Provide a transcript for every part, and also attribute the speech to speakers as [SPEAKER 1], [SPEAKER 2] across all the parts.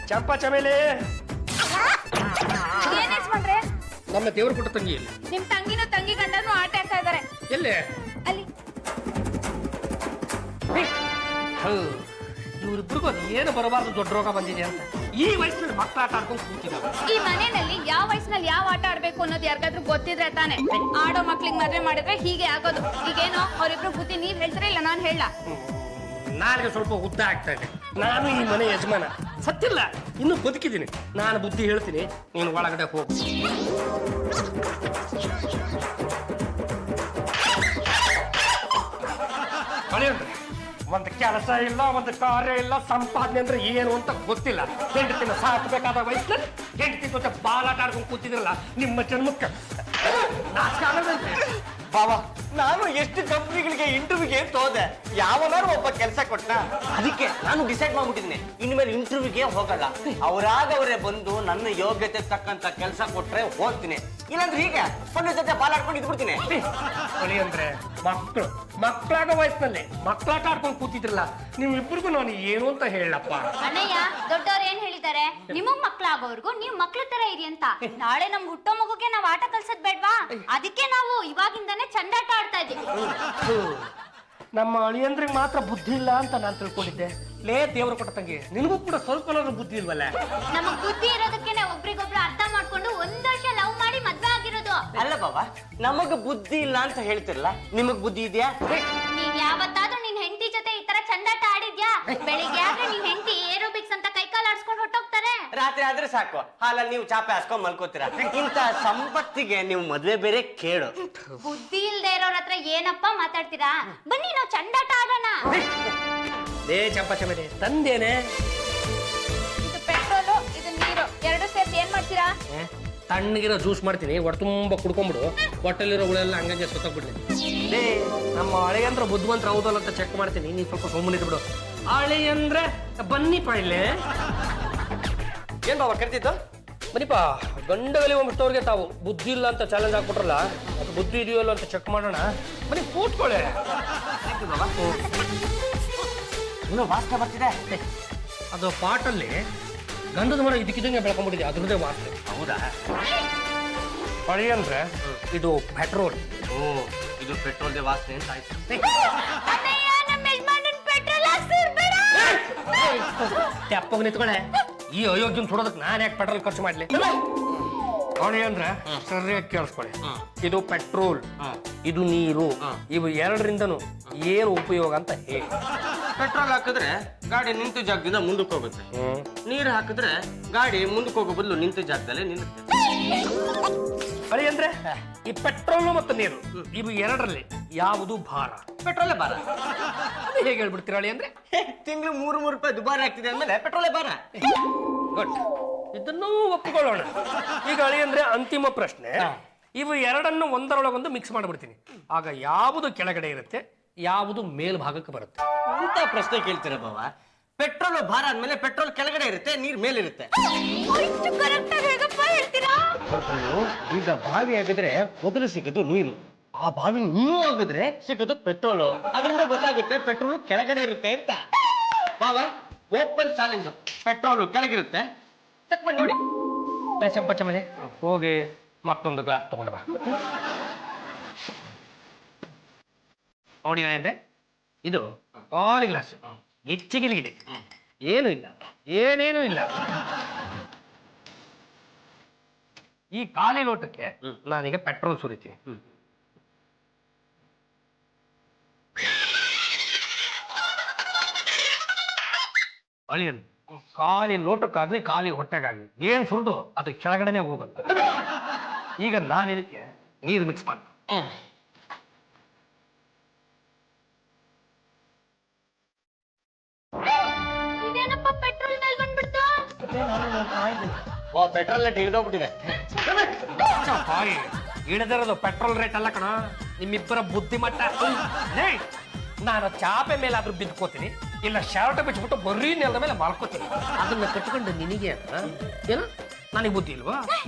[SPEAKER 1] ಚಂಪಾ ಚಮೇಲಿ
[SPEAKER 2] ಏನ್ ಯಜಮಾನ್ರೆ?
[SPEAKER 1] ನಮ್ಮ ದೇವ್ರ ಕೊಟ್ಟ ತಂಗಿ ಇಲ್ಲಿ.
[SPEAKER 2] ನಿಮ್ ತಂಗಿನೂ ತಂಗಿ ಗಂಡನು ಆಟ ಆಡ್ತಾ ಇದಾರೆ.
[SPEAKER 1] ಎಲ್ಲಿ?
[SPEAKER 2] ಅಲ್ಲಿ.
[SPEAKER 1] ಇವ್ರಿಬ್ರಿಗೂ ಏನು ಬರಬಾರ್ದು ದೊಡ್ಡ ರೋಗ ಬಂದಿದೆ ಅಂತ ಈ ವಯಸ್ಸಿನಲ್ಲಿ ಮಕ್ಕಳ ಆಟ ಆಡ್ಕೊಂಡು ಕೂತಿದ್ದಾರೆ.
[SPEAKER 2] ಈ ಮನೆಯಲ್ಲಿ ಯಾವ ವಯಸ್ಸಿನಲ್ಲಿ ಯಾವ ಆಟ ಆಡ್ಬೇಕು ಅನ್ನೋದು ಯಾರಿಗಾದ್ರೂ ಗೊತ್ತಿದ್ರೆ ತಾನೆ. ಆಡೋ ಮಕ್ಳಿಗೆ ಮದ್ವೆ ಮಾಡಿದ್ರೆ ಹೀಗೆ ಆಗೋದು. ಈಗೇನೋ ಅವ್ರಿಬ್ರು ಬುದ್ಧಿ ನೀವ್ ಹೇಳ್ತೀರಾ ಇಲ್ಲ ನಾನ್ ಹೇಳ?
[SPEAKER 1] ನಾಲ್ಗೆ ಸ್ವಲ್ಪ ಉದ್ದ ಆಗ್ತಾ ಇದೆ. ನಾನು ಈ ಮನೆ ಯಜಮಾನ, ಸತ್ತಿಲ್ಲ, ಇನ್ನು ಬದುಕಿದ್ದೀನಿ. ನಾನು ಬುದ್ಧಿ ಹೇಳ್ತೀನಿ, ನೀನು ಒಳಗಡೆ ಹೋಗು. ಒಂದು ಕೆಲಸ ಇಲ್ಲ, ಒಂದು ಕಾರ್ಯ ಇಲ್ಲ, ಸಂಪಾದನೆ ಅಂದ್ರೆ ಏನು ಅಂತ ಗೊತ್ತಿಲ್ಲ. ಹೆಂಡತಿನ ಸಾಕಬೇಕಾದ ವಯಸ್ಸಿನಲ್ಲಿ ಹೆಂಡತಿ ಜೊತೆ ಬಾಲಾಟ ಆಡ್ಕೊಂಡು ಕೂತಿದ್ರಲ್ಲ, ನಿಮ್ಮ ಜನ್ಮಕ್ಕೆ ನಾಚಿಕೆ ಆಗದಂತೆ.
[SPEAKER 3] ಬಾಬಾ, ನಾನು ಎಷ್ಟು ಕಂಪ್ನಿಗಳಿಗೆ ಇಂಟರ್ವ್ಯೂಗೆ ಹೋದೆ, ಯಾವನಾರು ಒಬ್ಬ ಕೆಲಸ ಕೊಟ್ಟ. ಅದಕ್ಕೆ ನಾನು ಡಿಸೈಡ್ ಮಾಡ್ಬಿಟ್ಟಿದ್ದೀನಿ, ಇನ್ಮೇಲೆ ಇಂಟರ್ವ್ಯೂಗೆ ಹೋಗಲ್ಲ. ಅವರೇ ಬಂದು ನನ್ನ ಯೋಗ್ಯತೆ ತಕ್ಕಂತ ಕೆಲಸ ಕೊಟ್ರೆ ಹೋಗ್ತೀನಿ, ಇಲ್ಲಾಂದ್ರೆ ಹೀಗೆ ಪೊಲೀಸ್ ಜೊತೆ ಬಾಲಾಡ್ಕೊಂಡು ಇದ್ಬಿಡ್ತೀನಿ.
[SPEAKER 1] ಅಂದ್ರೆ ಮಕ್ಕಳಾಗ ವಯಸ್ಸಿನಲ್ಲಿ ಮಕ್ಕಳಾಟ ಆಡ್ಕೊಂಡು ಕೂತಿದ್ರಲ್ಲ, ನಿಮ್ಮಿಬ್ಬರಿಗೂ ನಾನು ಏನು ಅಂತ ಹೇಳಪ್ಪ.
[SPEAKER 4] ಅಣ್ಣಯ್ಯ, ದೊಡ್ಡವ್ರು ಏನ್ ಹೇಳಿದ್ದಾರೆ? ನಿಮಗ್ ಮಕ್ಳಾಗೋರ್ಗು ನೀವ್ ಮಕ್ಳ ತರ ಇರಿ ಅಂತ. ನಾಳೆ ನಮ್ ಹುಟ್ಟೋ ಮಗುಗೆ ನಾವ್ ಆಟ ಕಲ್ಸದ್ ಬೇಡ್ವಾ? ಅದಕ್ಕೆ ನಾವು ಇವಾಗಿಂದಾನೆ ಚಂದಾಟ ಆಡ್ತಾ ಇದೀವಿ.
[SPEAKER 1] ನಮ್ಮ ಅಳಿಯಂದ್ರಿಗೆ ಮಾತ್ರ ಬುದ್ಧಿ ಇಲ್ಲ ಅಂತ ನಾನು ತಿಳ್ಕೊಂಡಿದ್ದೆ. ಲೇ ದೇವ್ರ ಕೊಟ್ಟ ತಂಗಿ, ನಿನಗೂ ಕೂಡ ಸ್ವಲ್ಪ ಬುದ್ಧಿ ಇಲ್ವಲ್ಲ?
[SPEAKER 4] ನಮಗ್ ಬುದ್ಧಿ ಇರೋದಕ್ಕೆ ಒಬ್ರಿಗೊಬ್ರು ಅರ್ಥ ಮಾಡ್ಕೊಂಡು ಒಂದ್ ವರ್ಷ ಲವ್ ಮಾಡಿ ಮದ್ವೆ ಆಗಿರೋದು.
[SPEAKER 3] ಅಲ್ಲ ಬಾಬಾ, ನಮಗ್ ಬುದ್ಧಿ ಇಲ್ಲ ಅಂತ ಹೇಳ್ತಿರಲ್ಲ, ನಿಮಗ್ ಬುದ್ಧಿ ಇದೆಯಾ?
[SPEAKER 4] ನೀನ್ ಯಾವತ್ತಾದ್ರೂ ನಿನ್ ಹೆಂಡತಿ ಜೊತೆ ಈ ತರ ಚಂದಾಟ ಆಡಿದ್ಯಾ? ಬೆಳಿಗ್ಗೆ ಆದ್ರೆ ನಿನ್ ಹೆಂಡತಿ ಏರೋಬಿಕ್ಸ್ ಅಂತ ಕೈಕಾಲು ಆಡ್ಸ್ಕೊಂಡು ಹೊಟ್ಟೋಗ್ತಾರೆ.
[SPEAKER 3] ರಾತ್ರಿ ಆದ್ರೆ ಸಾಕು, ಹಾಲಲ್ಲಿ ನೀವು ಚಾಪೆ ಹಾಸ್ಕೊಂಡ್ ಮಲ್ಕೋತೀರಾ. ಇಂತ ಸಂಪತ್ತಿಗೆ ನೀವು ಮದ್ವೆ ಬೇರೆ ಕೇಳು.
[SPEAKER 4] ಬುದ್ಧಿ ಇಲ್ದೇ ಇರೋರ ಹತ್ರ ಏನಪ್ಪ ಮಾತಾಡ್ತೀರಾ? ಬನ್ನಿ ನಾವು ಚಂದಾಟ ಆಡೋಣ.
[SPEAKER 1] ಲೇ ಚಂಪಾ ಚಮೇಲಿ, ತಂದೇನೆ?
[SPEAKER 2] ಇದು ಪೆಟ್ರೋಲು, ಇದು ನೀರು, ಎರಡು ಸೇರ್ಸಿ ಏನ್ ಮಾಡ್ತೀರಾ?
[SPEAKER 1] ತಣ್ಣಗಿರೋ ಜ್ಯೂಸ್ ಮಾಡ್ತೀನಿ, ಹೊಟ್ಟೆ ತುಂಬ ಕುಡ್ಕೊಂಡ್ಬಿಡು. ಹೊಟ್ಟೆಲಿರೋ ಹುಳೆಲ್ಲ ಹಂಗಂಗೆ ಸುತ್ತಬಿಡ್ಲಿ. ಲೇ ನಮ್ಮ ಅಳಿಯಂದ್ರ ಬುದ್ಧಿವಂತರ ಹೌದಲ್ಲ ಅಂತ ಚೆಕ್ ಮಾಡ್ತೀನಿ, ನೀನ್ ಸ್ವಲ್ಪ ಸುಮ್ಮನೆ ಬಿಡು. ಅಳಿಯಂದ್ರೆ ಬನ್ನಿಪ್ಪ ಇಲ್ಲಿ.
[SPEAKER 3] ಏನ್ ಬಾಬಾ ಕರ್ತಿತ್ತು?
[SPEAKER 1] ಬನ್ನಿಪ್ಪ, ಗಂಡಗಲಿ ಒಂಬಿಟ್ಟವ್ರಿಗೆ ತಾವು ಬುದ್ಧಿ ಇಲ್ಲ ಅಂತ ಚಾಲೆಂಜ್ ಹಾಕ್ಬಿಟ್ರಲ್ಲ, ಅದು ಬುದ್ಧಿ ಇದೆಯೋ ಅಂತ ಚೆಕ್ ಮಾಡೋಣ. ಬನ್ನಿ ಕೂತ್ಕೊಳ್ಳಿ.
[SPEAKER 3] ಇನ್ನೂ ವಾಸನೆ ಬರ್ತಿದೆ.
[SPEAKER 1] ಅದು ಪಾಟಲ್ಲಿ ಗಂಧದ ಮರ ಇದಕ್ಕಿದಂಗೆ ಬೆಳ್ಕೊಂಡ್ಬಿಟ್ಟಿದೆ, ಅದ್ರದ್ದೇ ವಾಸನೆ.
[SPEAKER 3] ಹೌದಾ?
[SPEAKER 1] ಅಳಿ ಅಂದ್ರೆ ಇದು ಪೆಟ್ರೋಲ್.
[SPEAKER 3] ಓ, ಇದು ಪೆಟ್ರೋಲ್ದೇ ವಾಸನೆ ಅಂತ ಆಯ್ತು.
[SPEAKER 4] ಅಣ್ಣಯ್ಯ, ನಮ್ಮ ಯಜಮಾನನ್ ಪೆಟ್ರೋಲ್ ಹಾಕ್ಸಿರ್ಬೇಡ.
[SPEAKER 1] ತೆಪ್ಪಗೆ ನಿಂತ್ಕೊಳ್ಳೆ. ಈ ಅಯೋಗ್ಯನ್ ಸುಡೋದಕ್ಕೆ ನಾನು ಯಾಕೆ ಪೆಟ್ರೋಲ್ ಖರ್ಚು ಮಾಡ್ಲಿ? ಅಳಿ ಅಂದ್ರೆ ಸರಿಯಾಗಿ ಕೇಳಿಸ್ಕೊಳ್ಳಿ. ಇದು ಪೆಟ್ರೋಲ್, ಇದು ನೀರು, ಇವು ಎರಡರಿಂದನು ಏನು ಉಪಯೋಗ ಅಂತ ಹೇಳಿ.
[SPEAKER 3] ಪೆಟ್ರೋಲ್ ಹಾಕಿದ್ರೆ ಗಾಡಿ ನಿಂತ ಜಾಗದಿಂದ ಮುಂದಕ್ಕೆ ಹೋಗುತ್ತೆ. ನೀರು ಹಾಕಿದ್ರೆ ಗಾಡಿ ಮುಂದಕ್ಕೆ ಹೋಗೋ ಬದಲು ನಿಂತ ಜಾಗದಲ್ಲೇ ನಿಲ್ಲುತ್ತೆ.
[SPEAKER 1] ಅಳಿ ಅಂದ್ರೆ ಈ ಪೆಟ್ರೋಲ್ ಮತ್ತು ನೀರು ಇವು ಎರಡರಲ್ಲಿ ಯಾವುದು ಭಾರ?
[SPEAKER 3] ಪೆಟ್ರೋಲೇ ಭಾರ.
[SPEAKER 1] ಅದು ಹೇಗೆ ಹೇಳ್ಬಿಡ್ತೀರ ಅಳಿ ಅಂದ್ರೆ?
[SPEAKER 3] ತಿಂಗಳು 3 ರೂಪಾಯಿ ದುಬಾರಿ ಆಗ್ತಿದೆ ಅಂದ್ಮೇಲೆ ಪೆಟ್ರೋಲೇ ಭಾರ.
[SPEAKER 1] ಗುಡ್, ಇದನ್ನೂ ಒಪ್ಪಿಕೊಳ್ಳೋಣ. ಈಗ ಅಳಿ ಅಂದ್ರೆ ಅಂತಿಮ ಪ್ರಶ್ನೆ, ಇವು ಎರಡನ್ನು ಒಂದರೊಳಗೊಂದು ಮಿಕ್ಸ್ ಮಾಡಿಬಿಡ್ತೀನಿ. ಆಗ ಯಾವುದು ಕೆಳಗಡೆ ಇರುತ್ತೆ, ಯಾವುದು ಮೇಲ್ಭಾಗಕ್ಕೆ ಬರುತ್ತೆ?
[SPEAKER 3] ಅಂತ ಪ್ರಶ್ನೆ ಕೇಳ್ತೀರ ಬಾಬಾ? ಪೆಟ್ರೋಲ್ ಭಾರ ಆದ್ಮೇಲೆ ಪೆಟ್ರೋಲ್ ಕೆಳಗಡೆ ಇರುತ್ತೆ, ನೀರ್ ಮೇಲಿರುತ್ತೆ.
[SPEAKER 4] ಇಷ್ಟು ಕರೆಕ್ಟ್ ಆಗಿ ಹೇಗಪ್ಪ ಹೇಳ್ತೀರಾ?
[SPEAKER 3] ಈಗ ಬಾವಿ ಆಗಿದ್ರೆ ಮೊದಲು ಸಿಗೋದು ನೀರು, ಆ ಬಾವಿ ನೀರು ಆಗಿದ್ರೆ ಸಿಗೋದು ಪೆಟ್ರೋಲು. ಅದರಿಂದ ಗೊತ್ತಾಗುತ್ತೆ ಪೆಟ್ರೋಲ್ ಕೆಳಗಡೆ ಇರುತ್ತೆ ಅಂತ. ಬಾಬಾ, ಓಪನ್ ಚಾಲೆಂಜ್, ಪೆಟ್ರೋಲ್ ಕೆಳಗಿರುತ್ತೆ, ಚೆಕ್ ಮಾಡಿ ನೋಡಿ.
[SPEAKER 1] ಚಂಪಚಮನೆ ಹೋಗಿ ಮತ್ತೊಂದು ಗ್ಲಾಸ್ ತಗೊಂಡು ಬಾ. ನೋಡಿ ಅಂದ್ರೆ ಇದು ಖಾಲಿ ಗ್ಲಾಸ್, ಹೆಚ್ಚಿಗೆ ಏನು ಇಲ್ಲ, ಏನೇನು ಇಲ್ಲ. ಈ ಖಾಲಿ ಲೋಟಕ್ಕೆ ನಾನೀಗ ಪೆಟ್ರೋಲ್ ಸುರಿತೀನಿ. ಅಳಿಯನ್ ಖಾಲಿ ಲೋಟಕ್ಕಾಗ್ಲಿ ಖಾಲಿ ಹೊಟ್ಟೆಗಾಗ್ಲಿ ಏನ್ ಸುರಿದು ಅದು ಕೆಳಗಡೆನೆ ಹೋಗುತ್ತೆ. ಈಗ ನಾನು ಇದಕ್ಕೆ ನೀರು ಮಿಕ್ಸ್ ಮಾಡಿ
[SPEAKER 4] ಇದೇನಪ್ಪ ಪೆಟ್ರೋಲ್ ಮೇಲೆ ಬಂದ್ಬಿಡ್ತು?
[SPEAKER 3] ಪೆಟ್ರೋಲ್ ರೇಟ್ ಇಳಿದೋಗ್ಬಿಟ್ಟಿದೆ.
[SPEAKER 1] ಇಳಿದಿರೋದು ಪೆಟ್ರೋಲ್ ರೇಟ್ ಅಲ್ಲ ಕಣ, ನಿಮ್ಮಿಬ್ಬರ ಬುದ್ಧಿಮಟ್ಟ. ನಾನು ಚಾಪೆ ಮೇಲಾದ್ರೂ ಬಿದ್ಕೋತೀನಿ, ಇಲ್ಲ ಶರ್ಟ್ ಬಿಚ್ಬಿಟ್ಟು ಬರೀ ನೆಲದ ಮೇಲೆ ಮಲ್ಕೋತೀನಿ. ಅದನ್ನ ಕಟ್ಕೊಂಡು ನಿನಗೆ ಏನು ನನಗೆ ಬುದ್ಧಿ ಇಲ್ವಾ?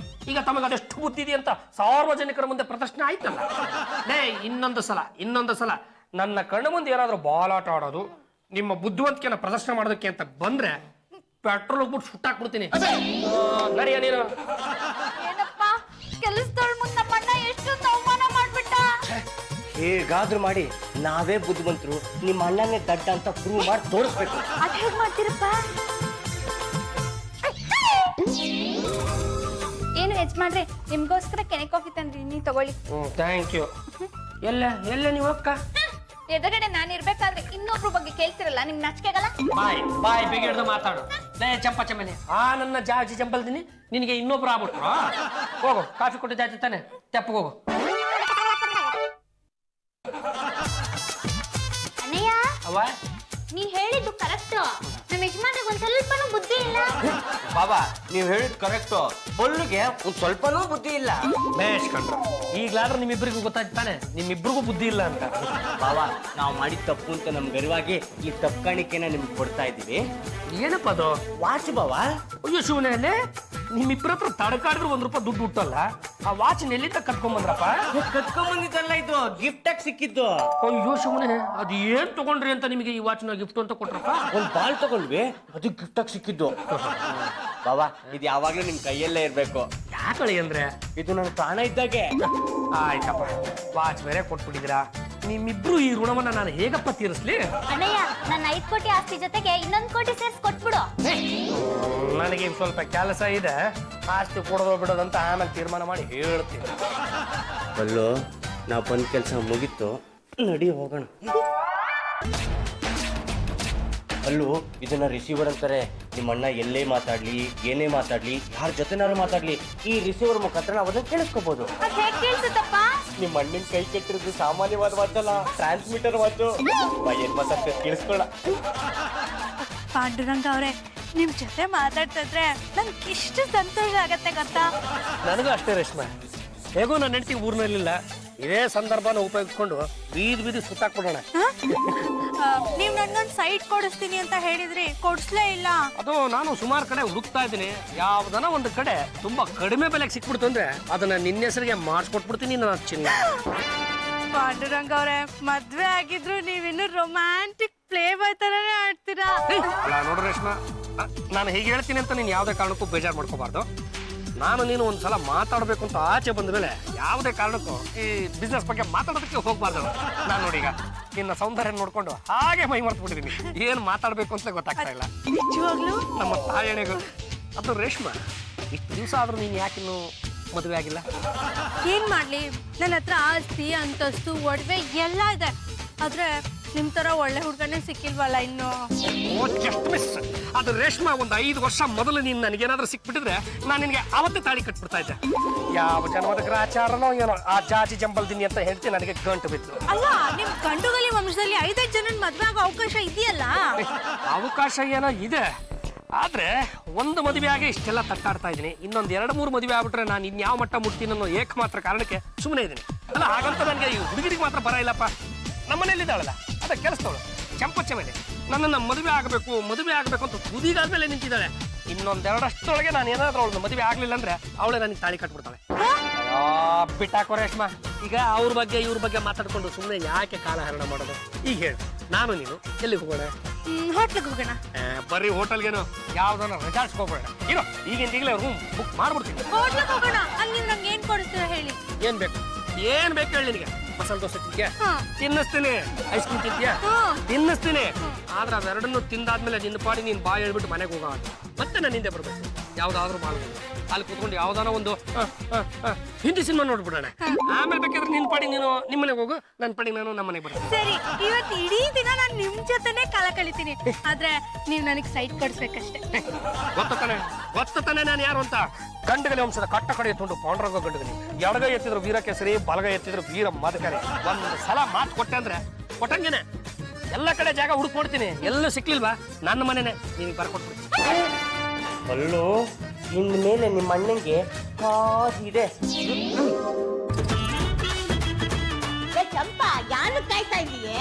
[SPEAKER 1] ಈಗ ತಮಗೆ ಅದೆಷ್ಟು ಬುದ್ಧಿ ಇದೆ ಅಂತ ಸಾರ್ವಜನಿಕರ ಮುಂದೆ ಪ್ರದರ್ಶನ ಆಯ್ತಲ್ಲ. ಇನ್ನೊಂದು ಸಲ ನನ್ನ ಕಣ್ಣು ಮುಂದೆ ಏನಾದ್ರೂ ಬಾಲಾಟ ಆಡೋದು, ನಿಮ್ಮ ಬುದ್ಧಿವಂತಿಕೆನ ಪ್ರದರ್ಶನ ಮಾಡೋದಕ್ಕೆ ಅಂತ ಬಂದ್ರೆ ಪೆಟ್ರೋಲ್ ಹೋಗ್ಬಿಟ್ಟು ಸುಟ್ಟಾಕ್ಬಿಡ್ತೀನಿ ನಡಿಯ ನೀನು.
[SPEAKER 2] ಏನಪ್ಪ ಕೆಲಸದವ್ರ ಮುಂದೆ ನಮ್ಮ ಅಣ್ಣ ಎಷ್ಟೊಂದು ಅವಮಾನ ಮಾಡ್ಬಿಟ್ಟ.
[SPEAKER 3] ಹೇಗಾದ್ರೂ ಮಾಡಿ ನಾವೇ ಬುದ್ಧಿವಂತರು, ನಿಮ್ಮ ಅಣ್ಣನೇ ದಡ್ಡ ಅಂತ ಪ್ರೂವ್ ಮಾಡಿ ತೋರಿಸ್ಬೇಕು.
[SPEAKER 2] ಅದ್ ಹೇಗ್ ಮಾಡ್ತೀರಪ್ಪ? ಏನು ಯಜಮಾನ್ರೆ, ನಿಮ್ಗೋಸ್ಕರ ಕೆನೆ ಕಾಫಿ ತಂದ್ರಿ, ನೀ ತಗೊಳ್ಳಿ.
[SPEAKER 1] Thank you. ಎಲ್ಲ ನೀವು ಅಕ್ಕ?
[SPEAKER 2] ಎದುರುಗಡೆ ನಾನು ಇರ್ಬೇಕಾದ್ರೆ ಇನ್ನೊಬ್ರ ಬಗ್ಗೆ ಕೇಳ್ತಿರಲ್ಲ, ನಿಮ್ಗೆ ನಾಚಿಕೆಗಲ್ಲ?
[SPEAKER 1] ಬಾಯ್ ಬೇಗ ಹಿಡ್ದು ಮಾತಾಡು. ಚಂಪ ಚಂಬಲಿ ನನ್ನ ಜಾಜಿ ಚಂಬಲ್ದಿನಿ, ನಿನಗೆ ಇನ್ನೊಬ್ರು ಆಗ್ಬಿಟ್ರು. ಹೋಗು, ಕಾಫಿ ಕೊಟ್ಟು ಜಾಜಿ ತಾನೆ, ತೆಪ್ಪಗೆ ಹೋಗು.
[SPEAKER 4] ಅಣ್ಣಯ್ಯ,
[SPEAKER 1] ಅವ
[SPEAKER 4] ನೀನ್ ಹೇಳಿದ್ದು ಕರೆಕ್ಟ್. ನಮ್ಮ ಯಜಮಾನ್ರಿಗೆ ಒಂದ್ ಸ್ವಲ್ಪನೂ ಬುದ್ಧಿ ಇಲ್ಲ.
[SPEAKER 3] ಬಾಬಾ ನೀವ್ ಹೇಳಿದ್ ಕರೆಕ್ಟ್, ಬೊಲ್ಲಿಗೆ ಒಂದ್ ಸ್ವಲ್ಪನೂ ಬುದ್ಧಿ ಇಲ್ಲ.
[SPEAKER 1] ಬೇಷ್ ಕಂಡ್ರು. ಈಗ್ಲಾದ್ರೂ ನಿಮ್ಮಿಬ್ಬರಿಗೂ ಗೊತ್ತಾಯ್ತು ತಾನೆ ನಿಮ್ಮಿಬ್ರಿಗೂ ಬುದ್ಧಿ ಇಲ್ಲ ಅಂತ.
[SPEAKER 3] ಬಾಬಾ ನಾವು ಮಾಡಿದ ತಪ್ಪು ಅಂತ ನಮ್ ಗರ್ವಾಗಿ ಈ ತಪ್ಪು ಕಾಣಿಕೆನ ನಿಮ್ಗೆ ಕೊಡ್ತಾ ಇದೀವಿ.
[SPEAKER 1] ಏನಪ್ಪ ಅದು?
[SPEAKER 3] ವಾಚ್ ಬಾವಾ.
[SPEAKER 1] ಅಯ್ಯೋ ಶಿವನೇ, ನಿಮ್ಮಿಬ್ಬರ ಹತ್ರ ತಡಕಾಡಿದ್ರು ₹1 ದುಡ್ಡು ಹುಟ್ಟಲ್ಲ. ಆ ವಾಚ್ ಎಲ್ಲಿಂದ ಕಟ್ಕೊಂಡ್
[SPEAKER 3] ಕಟ್ಕೊಂಡ್ಬಂದಿದ್ದಲ್ಲ, ಇದು ಗಿಫ್ಟ್ ಆಗಿ ಸಿಕ್ಕಿದ್ದು.
[SPEAKER 1] ಅಯ್ಯೋ ಶಿವನೇ, ಅದು ಏನ್ ತಗೊಂಡ್ರಿ ಅಂತ ನಿಮಗೆ ಈ ವಾಚ್ ನ ಗಿಫ್ಟ್ ಅಂತ ಕೊಟ್ರಪ್ಪ?
[SPEAKER 3] ಒಂದ್ ಬಾಲ್ ತಗೊಂಡ್ವಿ, ಅದು ಗಿಫ್ಟ್ ಆಗಿ ಸಿಕ್ಕಿದ್ದು. ಬಾಬಾ ಇದು ಯಾವಾಗ್ಲೂ ನಿಮ್ ಕೈಯಲ್ಲೇ ಇರ್ಬೇಕು.
[SPEAKER 1] ಯಾಕಳಿ ಅಂದ್ರೆ
[SPEAKER 3] ಇದು ನನ್ನ ಪ್ರಾಣ ಇದ್ದಾಗೆ.
[SPEAKER 1] ಆಯ್ತಪ್ಪ, ವಾಚ್ ಬೇರೆ ಕೊಟ್ಬಿಟ್ಟಿದ್ದೀರಾ. ನಿಮ್ಮಿಬ್ರು ಈ ಋಣವನ್ನ ನಾನು ಹೇಗಪ್ಪ ತೀರಿಸ್ಲಿ?
[SPEAKER 4] ಅಣ್ಣಯ್ಯ, ನನ್ನ 5 ಕೋಟಿ ಆಸ್ತಿ ಜೊತೆಗೆ ಇನ್ನೊಂದ್ ಕೋಟಿ ಸೇರ್ಸ್ ಕೊಟ್ಬಿಡು.
[SPEAKER 1] ನನಗೆ ಸ್ವಲ್ಪ ಕೆಲಸ ಇದೆ, ಆಸ್ತಿ ಕೊಡೋದು ಬಿಡೋದಂತ ಆಮೇಲೆ ತೀರ್ಮಾನ ಮಾಡಿ ಹೇಳ್ತೀನಿ.
[SPEAKER 3] ಅಲ್ಲೋ ನಾವು ಬಂದ್ ಕೆಲಸ ಮುಗೀತು, ನಡಿ ಹೋಗೋಣ. ಅಲ್ಲೂ ಇದನ್ನ ರಿಸೀವರ್ ಅಂತಾರೆ. ನಿಮ್ಮ ಅಣ್ಣ ಎಲ್ಲೇ ಮಾತಾಡ್ಲಿ, ಏನೇ ಮಾತಾಡ್ಲಿ, ಯಾರ ಜೊತೆನಾರು ಮಾತಾಡ್ಲಿ, ಈ ರಿಸೀವರ್ ಮುಖಾಂತರ ನಾವು ಅದನ್ನ ಕೇಳಿಸ್ಕೋಬಹುದು.
[SPEAKER 2] ಅದ್ ಹೇಗ್ ಕೇಳ್ಸುತ್ತಪ್ಪ?
[SPEAKER 3] ನಿಮ್ಮ ಅಣ್ಣನ ಕೈ ಕೆಟ್ಟಿರೋದು ಸಾಮಾನ್ಯವಾದ ವಾಚಲ್ಲ, ಟ್ರಾನ್ಸ್ಮಿಟರ್ ವಾಚು. ಏನ್ ಮಾತಾಡ್ತಾರೆ ಕೇಳಿಸ್ಕೊಳ್ಳ.
[SPEAKER 2] ಪಾಂಡುರಂಗ ಅವ್ರೆ, ನಿಮ್ ಜೊತೆ ಮಾತಾಡ್ತಾ ಇದ್ರೆ ನನ್ಗೆ ಇಷ್ಟು ಸಂತೋಷ ಆಗತ್ತೆ ಗೊತ್ತಾ?
[SPEAKER 1] ನನಗೂ ಅಷ್ಟೇ ರೇಷ್ಮೆ. ಹೇಗೂ ನನ್ನ ಹೆಂಡತಿ ಊರಿನಲ್ಲಿಲ್ಲ, ಇದೇ ಸಂದರ್ಭನ ಉಪಯೋಗಿಸ್ಕೊಂಡು ಬೀದಿ ಸುತ್ತಾಕ್ಬಿಡೋಣ.
[SPEAKER 2] ನೀವ್ ನನ್ಗೊಂದ್ ಸೈಟ್ ಕೊಡಿಸ್ತೀನಿ ಅಂತ ಹೇಳಿದ್ರಿ, ಕೊಡ್ಸ್ಲೇ ಇಲ್ಲ.
[SPEAKER 1] ಅದು ನಾನು ಸುಮಾರು ಕಡೆ ಹುಡುಕ್ತಾ ಇದ್ದೀನಿ. ಯಾವ್ದನ ಒಂದು ಕಡೆ ತುಂಬಾ ಕಡಿಮೆ ಬೆಲೆಗೆ ಸಿಕ್ಬಿಡ್ತು ಅಂದ್ರೆ ಅದನ್ನ ನಿನ್ನ ಹೆಸರಿಗೆ ಮಾಡಿಸ್ಕೊಟ್ಬಿಡ್ತೀನಿ ನನ್ನ ಚಿನ್ನ.
[SPEAKER 2] ಪಾಂಡುರಂಗ ಅವ್ರೆ, ಮದ್ವೆ ಆಗಿದ್ರು ನೀವಿನ್ನು ರೊಮ್ಯಾಂಟಿಕ್ ಪ್ಲೇ ಬಾಯ್ ತರನೇ ಆಡ್ತೀರಾ.
[SPEAKER 1] ಅಲ್ಲ ನೋಡು ರೇಷ್ಮಾ, ನಾನು ಹೀಗೆ ಹೇಳ್ತೀನಿ ಅಂತ ನೀನು ಯಾವುದೇ ಕಾರಣಕ್ಕೂ ಬೇಜಾರು ಮಾಡ್ಕೋಬಾರ್ದು. ನಾನು ನೀನು ಒಂದ್ಸಲ ಮಾತಾಡಬೇಕು ಅಂತ ಆಚೆ ಬಂದ ಮೇಲೆ ಯಾವುದೇ ಕಾರಣಕ್ಕೂ ಈ ಬಿಸ್ನೆಸ್ ಬಗ್ಗೆ ಮಾತಾಡೋದಕ್ಕೆ ಹೋಗ್ಬಾರ್ದು. ನಾನು ನೋಡಿ ಈಗ ನಿನ್ನ ಸೌಂದರ್ಯ ನೋಡ್ಕೊಂಡು ಹಾಗೆ ಮೈ ಮರ್ತು ಬಿಟ್ಟಿದ್ದೀನಿ, ಏನು ಮಾತಾಡಬೇಕು ಅಂತ ಗೊತ್ತಾಗ್ತಾ ಇಲ್ಲ.
[SPEAKER 2] ನಿಜವಾಗ್ಲೂ
[SPEAKER 1] ನಮ್ಮ ತಾಯಣೆಗಳು. ಅದು ರೇಷ್ಮಾ, ಇಷ್ಟು ದಿವಸ ಆದ್ರೂ ನೀನು ಯಾಕಿನ್ನು ಮದುವೆ ಆಗಿಲ್ಲ?
[SPEAKER 2] ಏನ್ ಮಾಡ್ಲಿ, ನನ್ನ ಹತ್ರ ಆಸ್ತಿ ಅಂತಸ್ತು ಒಡವೆ ಎಲ್ಲ ಇದೆ, ಆದ್ರೆ ನಿಮ್ ತರ ಒಳ್ಳೆ ಹುಡ್ಗನೇ ಸಿಕ್ಕಿಲ್ವಲ್ಲ ಇನ್ನು.
[SPEAKER 1] Just miss. ಅದು ರೇಷ್ಮಾ, ಒಂದು 5 ವರ್ಷ ಮೊದಲು ನೀನು ನನಗೇನಾದ್ರೂ ಸಿಕ್ಬಿಟ್ಟಿದ್ರೆ ನಾನು ನಿನಗೆ ಅವತ್ತೇ ತಾಳಿ ಕಟ್ಬಿಡ್ತಾ ಇದ್ದೆ. ಯಾವ ಜನ್ಮದ ಗ್ರಾಚಾರನೋ ಏನೋ ಆ ಜಾಜಿ ಜಂಬಲ್ದಿನಿ ಅಂತ ಹೇಳ್ತಿ ನನಗೆ ಗಂಟು ಬಿತ್ತು.
[SPEAKER 2] ಅಲ್ಲ, ನಿಮ್ ಗಂಡುಗಲಿ ವಂಶದಲ್ಲಿ 5 ಜನನ ಮದ್ವೆ ಆಗೋ ಅವಕಾಶ ಇದೆಯಲ್ಲ?
[SPEAKER 1] ಅವಕಾಶ ಏನೋ ಇದೆ, ಆದ್ರೆ ಒಂದು ಮದುವೆ ಆಗಿ ಇಷ್ಟೆಲ್ಲ ತಟ್ಟಾಡ್ತಾ ಇದ್ದೀನಿ. ಇನ್ನೊಂದು 2-3 ಮದುವೆ ಆಗ್ಬಿಟ್ರೆ ನಾನು ಇನ್ಯಾವ ಮಟ್ಟ ಮುಟ್ತೀನಿ ಅನ್ನೋ ಏಕಮಾತ್ರ ಕಾರಣಕ್ಕೆ ಸುಮ್ಮನೆ ಇದ್ದೀನಿ. ಅಲ್ಲ ಹಾಗಂತ ನನಗೆ ಈ ಹುಡುಗಿರಿಗೆ ಮಾತ್ರ ಬರ ಇಲ್ಲಪ್ಪ. ನಮ್ಮನೇಲಿದ್ದಾಳಲ್ಲ ಅದ ಕೆಲಸದವಳು ಚಂಪಚ್ಚ ಮೇಲೆ ನನ್ನನ್ನು ಮದುವೆ ಆಗಬೇಕು ಅಂತ ತುದಿಗಾದ್ಮೇಲೆ ನಿಂತಿದ್ದಾಳೆ. ಇನ್ನೊಂದೆರಡಷ್ಟೊಳಗೆ ನಾನು ಏನಾದ್ರೂ ಅವಳನ್ನ ಮದುವೆ ಆಗ್ಲಿಲ್ಲ ಅಂದ್ರೆ ಅವಳೇ ನನಗೆ ತಾಳಿ ಕಟ್ಬಿಡ್ತಾಳೆ. ಬಿಟ್ಟಾಕೋ ರೇಷ್ಮಾ, ಈಗ ಅವ್ರ ಬಗ್ಗೆ ಇವ್ರ ಬಗ್ಗೆ ಮಾತಾಡ್ಕೊಂಡು ಸುಮ್ಮನೆ ಯಾಕೆ ಕಾಲಹರಣ ಮಾಡೋದು? ಈಗ ಹೇಳು, ನಾನು ನೀನು ಎಲ್ಲಿಗೆ ಹೋಗೋಣ?
[SPEAKER 2] ಹೋಟ್ಲಿಗೆ ಹೋಗೋಣ.
[SPEAKER 1] ಬರ್ರಿ ಹೋಟೆಲ್ಗೇನು, ಯಾವ್ದಾನ ರೆಸಾರ್ಟ್ಸ್ ಹೋಗೋಣ. ಇರೋ ಈಗಲೇ ರೂಮ್ ಬುಕ್ ಮಾಡ್ಬಿಡ್ತೀನಿ.
[SPEAKER 2] ಹೋಟ್ಲಿಗೆ ಹೋಗೋಣ. ಅಲ್ಲಿ ನೀವು ನಂಗೆ ಏನ್ ಕೊಡಿಸ್ತೀರಾ ಹೇಳಿ?
[SPEAKER 1] ಏನ್ ಬೇಕು ಹೇಳಿ ನಿನಗೆ? ಮಸಾಲೆ ದೋಸೆ ತಿಂತೀಯಾ? ತಿನ್ನಿಸ್ತೀನಿ. ಐಸ್ ಕ್ರೀಮ್ ತಿಂತೀಯಾ? ತಿನ್ನಿಸ್ತೀನಿ. ಆದ್ರೆ ಅವೆರಡನ್ನು ತಿಂದಾದ್ಮೇಲೆ ನಿನ್ನ ಪಾಡಿ ನೀನು ಬಾಯಿ ಹೇಳ್ಬಿಟ್ಟು ಮನೆಗೆ ಹೋಗ, ಮತ್ತೆ ನಾನು ಹಿಂದೆ ಬರ್ಬೇಕು. ಯಾವ್ದಾದ್ರು ಮಾಡ್ಬೋದು, ಅಲ್ಲಿ ಕೂತ್ಕೊಂಡು ಯಾವ್ದಾನ ಒಂದು ಹಿಂದಿ ಸಿನಿಮಾ ನೋಡ್ಬಿಡೋಣ. ಆಮೇಲೆ ಬೇಕಾದ್ರೆ ನಿನ್ನ ಪಾಡಿ ನೀನು ನಿಮ್ಮನೆಗೆ ಹೋಗು, ನನ್ನ ಪಾಡಿ ನಾನು ನಮ್ಮ ಮನೆಗೆ ಬರ್ತೀನಿ.
[SPEAKER 2] ಸರಿ, ಇವತ್ತು ಇಡೀ ದಿನ ನಾನು ನಿಮ್ ಜೊತೆನೆ ಕಾಲ ಕಳಿತೀನಿ. ಆದ್ರೆ ನೀವ್ ನನಗೆ ಸೈಟ್ ಕೊಡ್ಸ್ಬೇಕಷ್ಟೇ.
[SPEAKER 1] ಗೊತ್ತ ತಾನೆ ನಾನು ಯಾರು ಅಂತ? ಗಂಡಗಲಿ ವಂಶದ ಕಟ್ಟ ಕಡೆ ಎತ್ಕೊಂಡು ಪಾಂಡುರಂಗ ಗಂಡಗಲಿ. ಎಡಗೈ ಎತ್ತಿದ್ರು ವೀರಕೇಸರಿ, ಬಲಗೈ ಎತ್ತಿದ್ರು ವೀರ ಮದಕರಿ. ಒಂದು ಸಲ ಮಾತು ಕೊಟ್ಟೆ ಅಂದ್ರೆ ಕೊಟ್ಟಂಗೇನೆ. ಎಲ್ಲ ಕಡೆ ಜಾಗ ಹುಡುಕ್ ನೋಡ್ತೀನಿ, ಎಲ್ಲೂ ಸಿಕ್ಲಿಲ್ವಾ ನನ್ನ ಮನೆನೆ ನಿನಗೆ ಬರ್ಕೊಟ್ಬಿಡ್ತೀನಿ.
[SPEAKER 3] ಅಲ್ಲೂ ಇನ್ ಮೇಲೆ ನಿಮ್ಮ ಅಣ್ಣಂಗೆ ಕಾದಿದೆ.
[SPEAKER 4] ಚಂಪಾ, ಯಾನು ಕಾಯ್ತಾ ಇದೀಯೇ?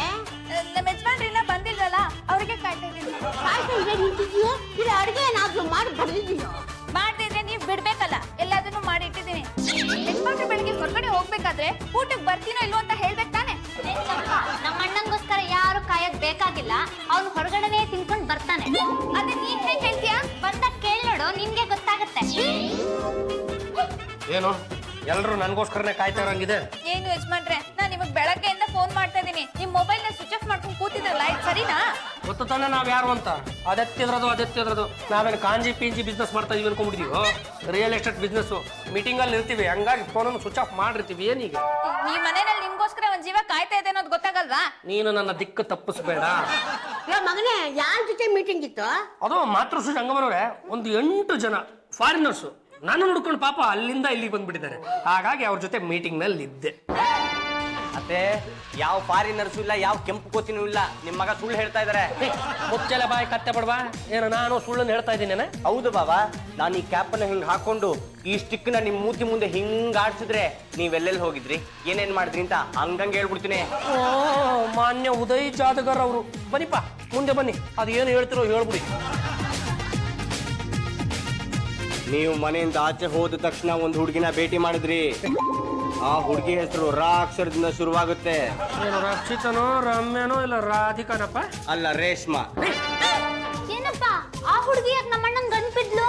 [SPEAKER 2] ನಮ್ಮ ಯಜಮಾನ್ರಿನ್ನ ಬಂದಿಲ್ವಲ್ಲ, ಅವ್ರಿಗೆ ಕಾಯ್ತಾ ಇದ್ದೀನಿ.
[SPEAKER 4] ಕಾಯ್ತಾ ಇದೆ ನಿಂತಿದ್ಯೋ ಇಲ್ಲ ಅಡುಗೆ ಏನಾದ್ರೂ ಮಾಡಿ ಬಂದಿದ್ಯೋ?
[SPEAKER 2] ಮಾಡ್ದಿದ್ರೆ ನೀವ್ ಬಿಡ್ಬೇಕಲ್ಲ, ಎಲ್ಲದನ್ನು ಮಾಡಿ ಇಟ್ಟಿದ್ದೀನಿ. ಯಜಮಾನ್ರು ಬೆಳಿಗ್ಗೆ ಹೊರಗಡೆ ಹೋಗ್ಬೇಕಾದ್ರೆ ಊಟಕ್ಕೆ ಬರ್ತೀನೋ ಇಲ್ವೋ ಅಂತ ಹೇಳ್ಬೇಕು ತಾನೆ?
[SPEAKER 4] ನಮ್ಮ ಅಣ್ಣಂಗೋಸ್ಕರ ಯಾರು ಕಾಯಕ್ ಬೇಕಾಗಿಲ್ಲ, ಅವ್ನು ಹೊರಗಡೆನೆ ತಿನ್ಕೊಂಡ್ ಬರ್ತಾನೆ.
[SPEAKER 2] ಅದೇ ನೀನ್ ಹೇಗ್ ಹೇಳ್ತೀಯಾ?
[SPEAKER 1] ಏನು ಎಲ್ರು ನನ್ಗೋಸ್ಕರನೇ ಕಾಯ್ತಾ ಇರೋಂಗಿದೆ.
[SPEAKER 2] ಏನು ಯಜಮಾನ್ರೆ, ನಾನ್ ನಿಮಗ್ ಬೆಳಗ್ಗೆಯಿಂದ ಫೋನ್ ಮಾಡ್ತಾ ಇದೀನಿ. ನಿಮ್ ಮೊಬೈಲ್ ನ ಸ್ವಿಚ್ ಆಫ್ ಮಾಡ್ಕೊಂಡು ಕೂತಿದ್ರಲ್ಲ, ಇದು ಸರಿನಾ?
[SPEAKER 1] ಗೊತ್ತು ತಾನೆ ನಾವ್ ಯಾರು ಅಂತ. ಅದೆತ್ತಿದ್ರದು ನಾವೇನು ಕಾಂಜಿ ಪಿಂಜಿ ಬಿಸ್ನೆಸ್ ಮಾಡ್ತಾ ಇದೀವಿ ಅನ್ಕೊಂಡ್ಬಿಟ್ಟಿದೀವೋ. Real estate business. ಮೀಟಿಂಗ್ ಅಲ್ಲಿ ಇರ್ತೀವಿ, ಹಂಗಾಗಿ ಫೋನನ್ನು ಸ್ವಿಚ್ ಆಫ್ ಮಾಡಿರ್ತೀವಿ. ಏನೀಗ
[SPEAKER 2] ಈ ಮನೆಯಲ್ಲಿ ನಿಮ್ಗೋಸ್ಕರ ಒಂದ್ ಜೀವ ಕಾಯ್ತಾ ಇದೆ ಅನ್ನೋದು ಗೊತ್ತಾಗಲ್ವಾ?
[SPEAKER 1] ನೀನು ನನ್ನ ದಿಕ್ಕು ತಪ್ಪಿಸ್ಬೇಡ.
[SPEAKER 5] ಮಗನೇ, ಯಾರ ಜೊತೆ ಮೀಟಿಂಗ್ ಇತ್ತು?
[SPEAKER 1] ಅದು ಮಾತೃಶ್ರೀ ರಂಗಮ್ಮನವ್ರೆ, ಒಂದು 8 ಜನ ಫಾರಿನರ್ಸು ನಾನು ನೋಡ್ಕೊಂಡು ಪಾಪ ಅಲ್ಲಿಂದ ಇಲ್ಲಿಗೆ ಬಂದ್ಬಿಟ್ಟಿದ್ದಾರೆ. ಹಾಗಾಗಿ ಅವ್ರ ಜೊತೆ ಮೀಟಿಂಗ್ ನಲ್ಲಿ ಇದ್ದೆ.
[SPEAKER 3] ಮತ್ತೆ ಯಾವ ಫಾರಿನರ್ಸು ಇಲ್ಲ, ಯಾವ ಕೆಂಪು ಕೋತಿನೂ ಇಲ್ಲ. ನಿಮ್ ಮಗ ಸುಳ್ಳು ಹೇಳ್ತಾ ಇದಾರೆ.
[SPEAKER 1] ಮುಚ್ಚಲ ಬಾಯಿ ಕತ್ತೆ ಪಡ್ವಾ. ಏನು ನಾನು ಸುಳ್ಳನ್ನು ಹೇಳ್ತಾ ಇದ್ದೀನಿ?
[SPEAKER 3] ಹೌದು ಬಾಬಾ, ನಾನು ಈ ಕ್ಯಾಪನ್ನ ಹಿಂಗ್ ಹಾಕೊಂಡು ಈ ಸ್ಟಿಕ್ ನ ನಿಮ್ ಮೂತಿ ಮುಂದೆ ಹಿಂಗ್ ಆಡ್ಸಿದ್ರೆ ನೀವೆಲ್ಲೆಲ್ಲಿ ಹೋಗಿದ್ರಿ, ಏನೇನ್ ಮಾಡಿದ್ರಿ ಅಂತ ಹಂಗಂಗೆ ಹೇಳ್ಬಿಡ್ತೀನಿ.
[SPEAKER 1] ಓ, ಮಾನ್ಯ ಉದಯ್ ಜಾದಗರ್ ಅವರು, ಬನ್ನಿಪ್ಪ ಮುಂದೆ ಬನ್ನಿ. ಅದು ಏನು ಹೇಳ್ತಿರೋ ಹೇಳ್ಬಿಡಿ.
[SPEAKER 3] ನೀವು ಮನೆಯಿಂದ ಆಚೆ ಹೋದ ತಕ್ಷಣ ಒಂದು ಹುಡುಗಿನ ಭೇಟಿ ಮಾಡಿದ್ರಿ. ಆ ಹುಡುಗಿ ಹೆಸರು ರಾ ಅಕ್ಷರದಿಂದ ಶುರುವಾಗುತ್ತೆ.
[SPEAKER 1] ಏನು ರಕ್ಷಿತನೋ, ರಮ್ಯನೋ, ಇಲ್ಲ ರಾಧಿಕಾನಪ್ಪ?
[SPEAKER 3] ಅಲ್ಲ, ರೇಷ್ಮಾ.
[SPEAKER 4] ಏನಪ್ಪ ಆ ಹುಡುಗಿ ಯಾಕೆ ನಮ್ಮಣ್ಣನ್ ಗಂಡ್ ಬಿದ್ಲು?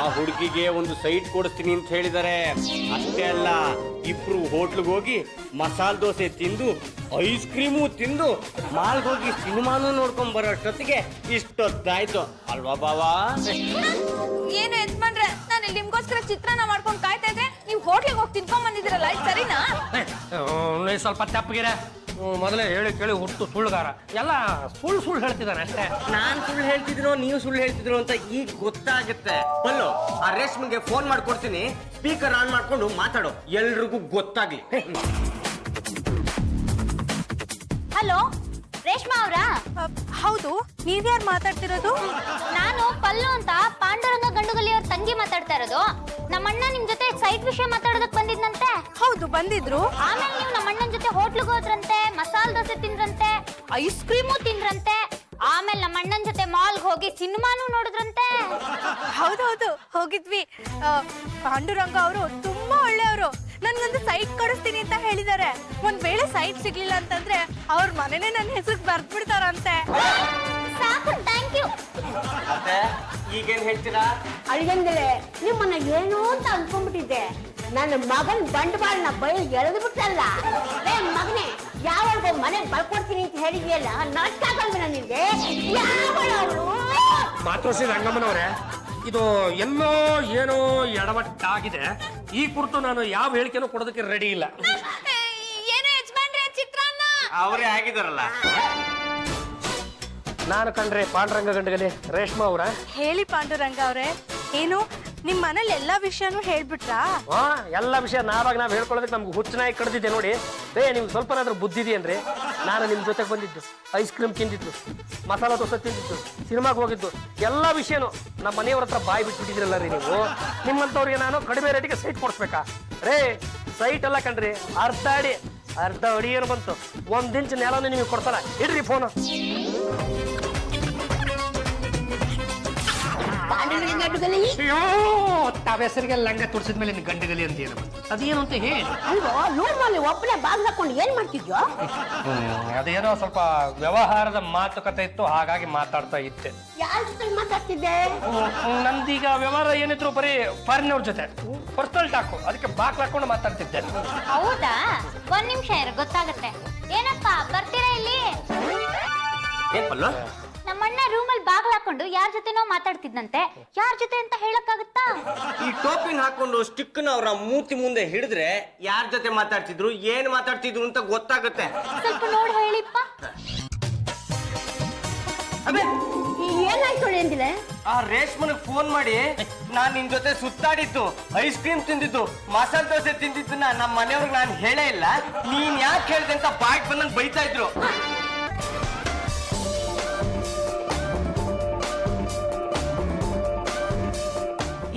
[SPEAKER 3] ಆ ಹುಡುಗಿಗೆ ಒಂದು ಸೈಟ್ ಕೊಡಿಸ್ತೀನಿ ಅಂತ ಹೇಳಿದಾರೆ. ಅಷ್ಟೇ ಅಲ್ಲ, ಇಬ್ರು ಹೋಟ್ಲಿಗೆ ಹೋಗಿ ಮಸಾಲ ದೋಸೆ ತಿಂದು ಐಸ್ ಕ್ರೀಮು ತಿಂದು ಮಾಲ್ಗೆ ಹೋಗಿ ಸಿನಿಮಾನು ನೋಡ್ಕೊಂಡ್ ಬರೋ ಅಷ್ಟೊತ್ತಿಗೆ ಇಷ್ಟೊತ್ತಾಯ್ತು ಅಲ್ವಾ ಬಾವಾ?
[SPEAKER 2] ಏನು ಯಜಮಾನ್ರೆ, ನಾನು ಇಲ್ಲಿ ನಿಮ್ಗೋಸ್ಕರ ಚಿತ್ರಾನ್ನ ಮಾಡ್ಕೊಂಡು ಕಾಯ್ತಾ ಇದ್ದೆ, ನೀವು ಹೋಟ್ಲಿಗೆ ಹೋಗಿ ತಿನ್ಕೊಂಡ್ ಬಂದಿದ್ದೀರಲ್ಲ, ಇದು ಸರಿನಾ?
[SPEAKER 1] ಸ್ವಲ್ಪ ತೆಪ್ಪಗಿರ. ಮೊದಲೇ ಹೇಳಿ ಕೇಳಿ ಹುಟ್ಟು ಸುಳ್ಳುಗಾರ. ಎಲ್ಲ ಸುಳ್ಳು ಹೇಳ್ತಿದ್ದಾನೆ ಅಷ್ಟೇ.
[SPEAKER 3] ನಾನ್ ಸುಳ್ಳು ಹೇಳ್ತಿದ್ರೋ ನೀವು ಸುಳ್ಳು ಹೇಳ್ತಿದ್ರು ಅಂತ ಈಗ ಗೊತ್ತಾಗುತ್ತೆ. ಬಲ್ಲು, ಆ ರೇಷ್ಮೆಗೆ ಫೋನ್ ಮಾಡ್ಕೊಡ್ತೀನಿ, ಸ್ಪೀಕರ್ ಆನ್ ಮಾಡ್ಕೊಂಡು ಮಾತಾಡೋ, ಎಲ್ರಿಗೂ ಗೊತ್ತಾಗ್ಲಿ.
[SPEAKER 4] ಹಲೋ, ರೇಷ್ಮಾ ಅವರಾ?
[SPEAKER 2] ಹೌದು, ನೀವ್ಯಾರು ಮಾತಾಡ್ತಿರೋದು?
[SPEAKER 4] ನಾನು ಪಲ್ಲು ಅಂತ ಪಾಂಡುರಂಗ ಗಂಡುಗಲಿ ಅವ್ರ ತಂಗಿ ಮಾತಾಡ್ತಾ ಇರೋದು. ನಮ್ಮಣ್ಣ ನಿಮ್ ಜೊತೆ ಸೈಟ್ ವಿಷಯ ಮಾತಾಡೋದಕ್ ಬಂದಿದ್ನಂತೆ.
[SPEAKER 2] ಹೌದು, ಬಂದಿದ್ರು.
[SPEAKER 4] ಆಮೇಲೆ ನೀವು ನಮ್ಮಣ್ಣನ ಜೊತೆ ಹೋಟ್ಲಿಗೆ ಹೋದ್ರಂತೆ, ಮಸಾಲ ದೋಸೆ ತಿಂದ್ರಂತೆ, ಐಸ್ ಕ್ರೀಮು ತಿಂದ್ರಂತೆ. ಆಮೇಲೆ ನಮ್ಮಣ್ಣನ ಜೊತೆ ಮಾಲ್ಗೆ ಹೋಗಿ ಸಿನಿಮಾನು ನೋಡಿದ್ರಂತೆ.
[SPEAKER 2] ಹೌದೌದು, ಹೋಗಿದ್ವಿ. ಪಾಂಡುರಂಗ ಅವರು ತುಂಬಾ ಒಳ್ಳೆಯವರು. ನನ್ಗೊಂದು ಸೈಟ್ ಕೊಡಿಸ್ತೀನಿ ಅಂತ ಹೇಳಿದ್ದಾರೆ. ಒಂದ್ ವೇಳೆ ಸೈಟ್ ಸಿಗ್ಲಿಲ್ಲ ಅಂತಂದ್ರೆ ಅವ್ರ ಮನೆನೇ ನನ್ನ ಹೆಸರು ಬರ್ದ್ಬಿಡ್ತಾರಂತೆ.
[SPEAKER 4] ಸಾಕು, ಥ್ಯಾಂಕ್ ಯು.
[SPEAKER 3] ಮತ್ತೆ ಈಗೇನ್ ಹೇಳ್ತೀರಾ?
[SPEAKER 5] ಅಳಿಗಂದಲೇ, ನಿಮ್ಮನ್ನ ಏನು ಅಂತ ಅನ್ಕೊಂಡ್ಬಿಟ್ಟಿದ್ದೆ. ನನ್ನ ಮಗನ್ ಬಂಡವಾಳನ ಬೈಲ್ ಎಳೆದು ಬಿಟ್ಟಲ್ಲ. ಮಗನೇ, ಯಾವಾಗ ಮನೆಗೆ ಬರ್ಕೊಡ್ತೀನಿ ಅಂತ ಹೇಳಿದ್ಯಲ್ಲ, ನಾಟಕ ಆಗಲ್ವೇನ ನಿನ್ಗೆ? ಯಾವಳ ಅವಳು?
[SPEAKER 1] ಮಾತೃಶ್ರೀ ರಂಗಮ್ಮನವ್ರೆ, ಇದು ಎಲ್ಲೋ ಏನೋ ಎಡವಟ್ಟಾಗಿದೆ. ಈ ಕುರಿತು ನಾನು ಯಾವ ಹೇಳಿಕೆನೂ ಕೊಡೋದಕ್ಕೆ ರೆಡಿ ಇಲ್ಲ.
[SPEAKER 2] ಏನು ಯಜಮಾನ್ರೆ, ಚಿತ್ರಾನ್ನ
[SPEAKER 3] ಅವರೇ ಆಗಿದಾರಲ್ಲ.
[SPEAKER 1] ನಾನು ಕಂಡ್ರೆ ಪಾಂಡುರಂಗ ಗಂಡಗಲಿ ರೇಷ್ಮಾ ಅವರ.
[SPEAKER 2] ಹೇಳಿ ಪಾಂಡುರಂಗ ಅವ್ರೆ, ಏನು ನಿಮ್ ಮನೇಲಿ ಎಲ್ಲಾ ವಿಷಯನೂ ಹೇಳ್ಬಿಟ್ರಾ?
[SPEAKER 1] ಎಲ್ಲ ವಿಷಯ ನಾವಾಗ ನಾವು ಹೇಳ್ಕೊಳ್ಳೋದಕ್ಕೆ ನಮ್ಗೆ ಹುಚ್ಚನಾಗಿ ಕಡ್ದಿದ್ದೆ ನೋಡಿ. ನಿಮ್ಗೆ ಸ್ವಲ್ಪನಾದ್ರೂ ಬುದ್ಧಿ ಇದೆಯೇನ್ರಿ? ನಾನು ನಿಮ್ಮ ಜೊತೆಗೆ ಬಂದಿದ್ದು, ಐಸ್ ಕ್ರೀಮ್ ತಿಂದಿದ್ದು, ಮಸಾಲ ದೋಸೆ ತಿಂದಿದ್ದು, ಸಿನಿಮಾಗೆ ಹೋಗಿದ್ದು, ಎಲ್ಲ ವಿಷಯನೂ ನಮ್ಮ ಮನೆಯವ್ರ ಹತ್ರ ಬಾಯಿ ಬಿಟ್ಬಿಟ್ಟಿದ್ರಲ್ಲ ರೀ ನೀವು. ನಿಮ್ಮಂಥವ್ರಿಗೆ ನಾನು ಕಡಿಮೆ ರೇಟಿಗೆ ಸೈಟ್ ಕೊಡಿಸ್ಬೇಕಾ? ಸೈಟ್ ಎಲ್ಲ ಕಂಡ್ರಿ, ಅರ್ಧ ಅಡಿ ಏನು ಬಂತು, 1 ಇಂಚ್ ನೆಲನೂ ನಿಮಗೆ ಕೊಡ್ತಾರ. ಇಡ್ರಿ ಫೋನು. ಅಯ್ಯೋ, ತಾವೆಸರಿಗೆ ಲಂಗ ತುಡ್ಸಿದ್ಮೇಲೆ ನಿನ್ ಗಂಡಗಲಿ ಅಂತ ಏನು ಅದೇನು ಅಂತ ಹೇಳಿ.
[SPEAKER 5] ಅಲ್ವೋ, ರೂಮಲ್ಲಿ ಒಬ್ಬನೇ ಬಾಗ್ಲು ಹಾಕೊಂಡು ಏನ್ ಮಾಡ್ತಿದ್ಯೋ?
[SPEAKER 1] ಅದೇನೋ ಸ್ವಲ್ಪ ವ್ಯವಹಾರದ ಮಾತುಕತೆ ಇತ್ತು, ಹಾಗಾಗಿ ಮಾತಾಡ್ತಾ ಇದ್ದೆ.
[SPEAKER 5] ಯಾರ ಜೊತೆ ಮಾತಾಡ್ತಿದ್ದೆ?
[SPEAKER 1] ನಂದೀಗ ವ್ಯವಹಾರ ಏನಿದ್ರು ಬರೀ ಫಾರಿನವ್ರ ಜೊತೆ ಪರ್ಸನಲ್ ಟಾಕು, ಅದಕ್ಕೆ ಬಾಕ್ಲು ಹಾಕೊಂಡು ಮಾತಾಡ್ತಿದ್ದೆ.
[SPEAKER 4] ಹೌದಾ? ಒಂದ್ ನಿಮಿಷ ಇರು, ಗೊತ್ತಾಗತ್ತೆ. ಏನಪ್ಪ, ಬರ್ತೀರಾ ಇಲ್ಲಿ?
[SPEAKER 3] ಏನ್ ಪಲ್ಲು?
[SPEAKER 4] ನಮ್ಮಣ್ಣ ರೂಮಲ್ಲಿ ಬಾಗ್ಲ ಹಾಕೊಂಡು ಯಾರ ಜೊತೆನೋ ಮಾತಾಡ್ತಿದ್ನಂತೆ. ಯಾರ ಜೊತೆ ಅಂತ ಹೇಳಕ್ಕಾಗತ್ತಾ?
[SPEAKER 3] ಈ ಟೋಪಿನ ಹಾಕೊಂಡು ಸ್ಟಿಕ್ ನ ಅವರ ಮೂತಿ ಮುಂದೆ ಹಿಡಿದ್ರೆ ಯಾರ ಜೊತೆ ಮಾತಾಡ್ತಿದ್ರು, ಏನ್ ಮಾತಾಡ್ತಿದ್ರು ಅಂತ ಗೊತ್ತಾಗುತ್ತೆ.
[SPEAKER 4] ಸ್ವಲ್ಪ ನೋಡಿ ಹೇಳಿಪ್ಪ.
[SPEAKER 5] ಏನಾಯ್ತು ಅಂದಿಲ್ಲ?
[SPEAKER 3] ಆ ರೇಷ್ಮನಿಗೆ ಫೋನ್ ಮಾಡಿ, ನಾನ್ ನಿನ್ ಜೊತೆ ಸುತ್ತಾಡಿದ್ದು, ಐಸ್ ಕ್ರೀಮ್ ತಿಂದಿದ್ದು, ಮಸಾಲ ದೋಸೆ ತಿಂದಿದ್ದನ್ನ ನಮ್ಮ ಮನೆಯವ್ರಿಗೆ ನಾನು ಹೇಳೇ ಇಲ್ಲ, ನೀನ್ ಯಾಕೆ ಹೇಳ್ದೆ ಅಂತ ಬಾಯ್ಗೆ ಬಂದಂಗ್ ಬೈತಾ ಇದ್ರು.